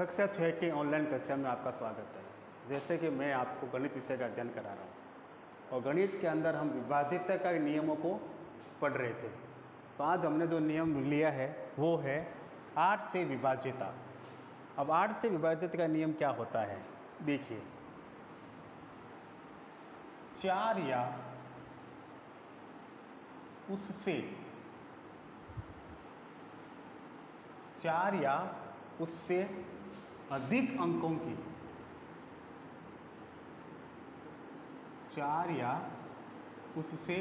कक्षा 6 की ऑनलाइन कक्षा में आपका स्वागत है। जैसे कि मैं आपको गणित विषय का अध्ययन करा रहा हूँ और गणित के अंदर हम विभाज्यता के नियमों को पढ़ रहे थे। तो आज हमने जो नियम लिया है वो है 8 से विभाज्यता। अब 8 से विभाज्यता का नियम क्या होता है, देखिए 4 या उससे अधिक अंकों की 4 या उससे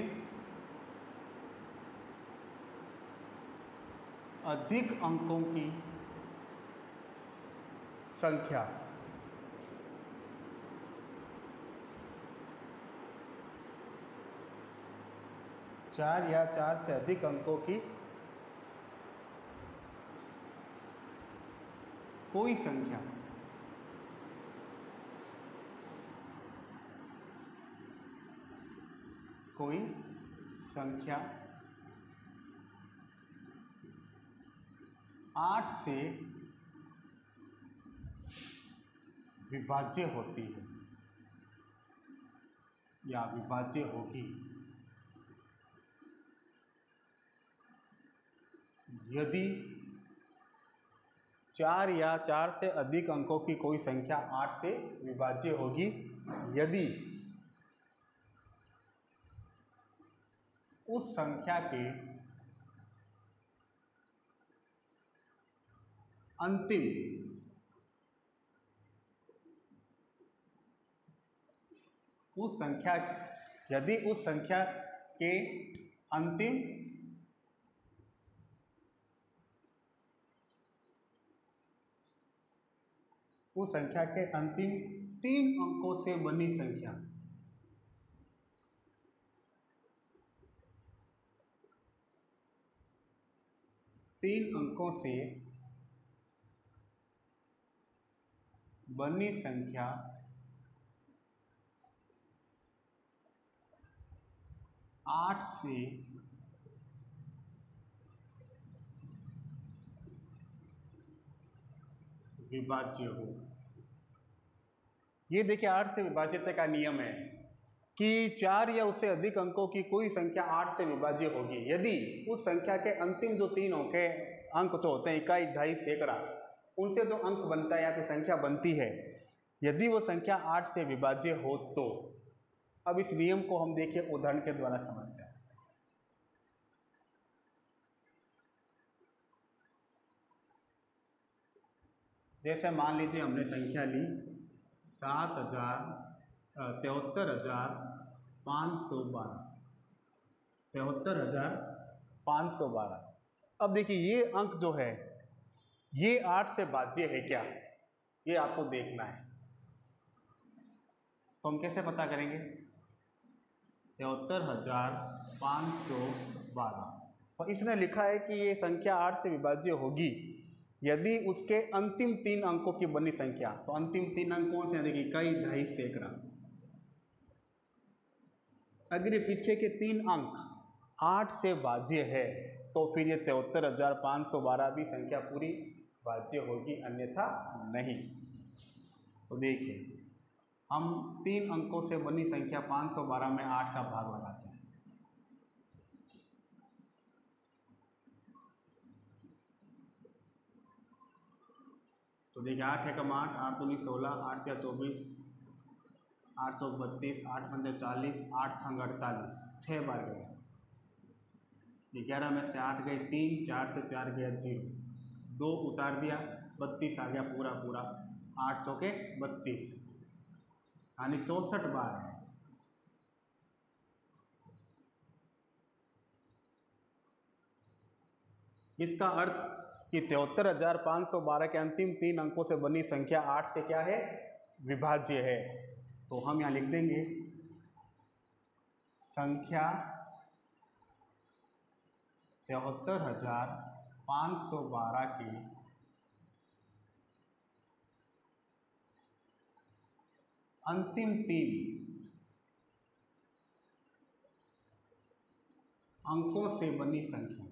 अधिक अंकों की संख्या चार या 4 से अधिक अंकों की कोई संख्या संख्या 8 से विभाज्य होती है या विभाज्य होगी यदि 4 या 4 से अधिक अंकों की कोई संख्या 8 से विभाज्य होगी यदि उस संख्या के अंतिम उस संख्या के अंतिम उस संख्या के अंतिम 3 अंकों से बनी संख्या तीन अंकों से बनी संख्या 8 से विभाज्य हो। ये देखिए 8 से विभाज्यता का नियम है कि 4 या उससे अधिक अंकों की कोई संख्या 8 से विभाज्य होगी यदि उस संख्या के अंतिम जो 3 अंक जो होते हैं इकाई, दहाई, सैकड़ा, उनसे जो अंक बनता है या फिर संख्या बनती है यदि वो संख्या 8 से विभाज्य हो तो। अब इस नियम को हम देखिए उदाहरण के द्वारा समझते हैं। जैसे मान लीजिए हमने संख्या ली 73,512। अब देखिए ये अंक जो है ये 8 से भाज्य है क्या, ये आपको देखना है। तो हम कैसे पता करेंगे? 73,512 और इसने लिखा है कि ये संख्या 8 से विभाज्य होगी यदि उसके अंतिम 3 अंकों की बनी संख्या। तो अंतिम 3 अंक कौन से हैं? देखिए इकाई, दहाई, सैकड़ा। अगर ये पीछे के 3 अंक 8 से भाज्य है तो फिर ये 73,512 भी संख्या पूरी भाज्य होगी, अन्यथा नहीं। तो देखिए हम 3 अंकों से बनी संख्या 512 में 8 का भाग लगाते हैं। तो देखिए 8 एकम 8, 8 दूनी 16, 8 या 24, 8 चौक 32, 8 पंजे 40, 8 छंग 48, 6 बार गए। 11 में से 8 गए 3, 4 से 4 गया 0, 2 उतार दिया 32 आ गया पूरा पूरा, 8 चौके 32 यानी 64 बार है। इसका अर्थ कि 73,512 के अंतिम 3 अंकों से बनी संख्या 8 से क्या है? विभाज्य है। तो हम यहाँ लिख देंगे संख्या 73,512 की अंतिम 3 अंकों से बनी संख्या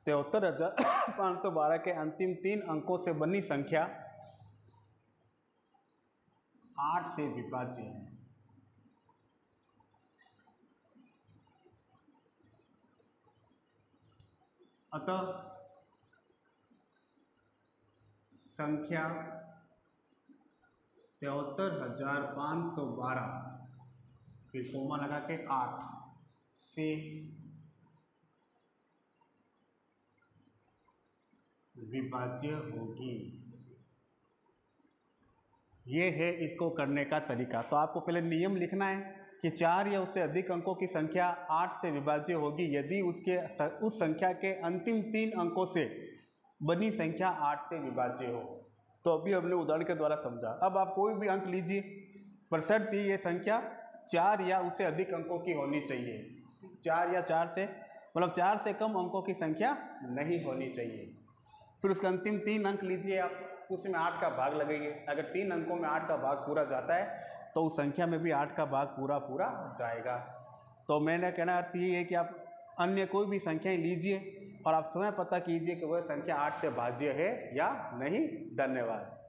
73,512 के अंतिम 3 अंकों से बनी संख्या 8 से विभाज्य है। अतः संख्या 73,512 फिर कोमा लगा के 8 से विभाज्य होगी। ये है इसको करने का तरीका। तो आपको पहले नियम लिखना है कि 4 या उससे अधिक अंकों की संख्या 8 से विभाज्य होगी यदि उस संख्या के अंतिम 3 अंकों से बनी संख्या 8 से विभाज्य हो। तो अभी हमने उदाहरण के द्वारा समझा। अब आप कोई भी अंक लीजिए, पर शर्त ये संख्या 4 या उससे अधिक अंकों की होनी चाहिए। 4 या 4 से मतलब 4 से कम अंकों की संख्या नहीं होनी चाहिए। फिर उसके अंतिम 3 अंक लीजिए आप, उसमें 8 का भाग लगाइए। अगर 3 अंकों में 8 का भाग पूरा जाता है तो उस संख्या में भी 8 का भाग पूरा जाएगा। तो मैंने कहना अर्थ ये है कि आप अन्य कोई भी संख्याएं लीजिए और आप स्वयं पता कीजिए कि वह संख्या 8 से भाज्य है या नहीं। धन्यवाद।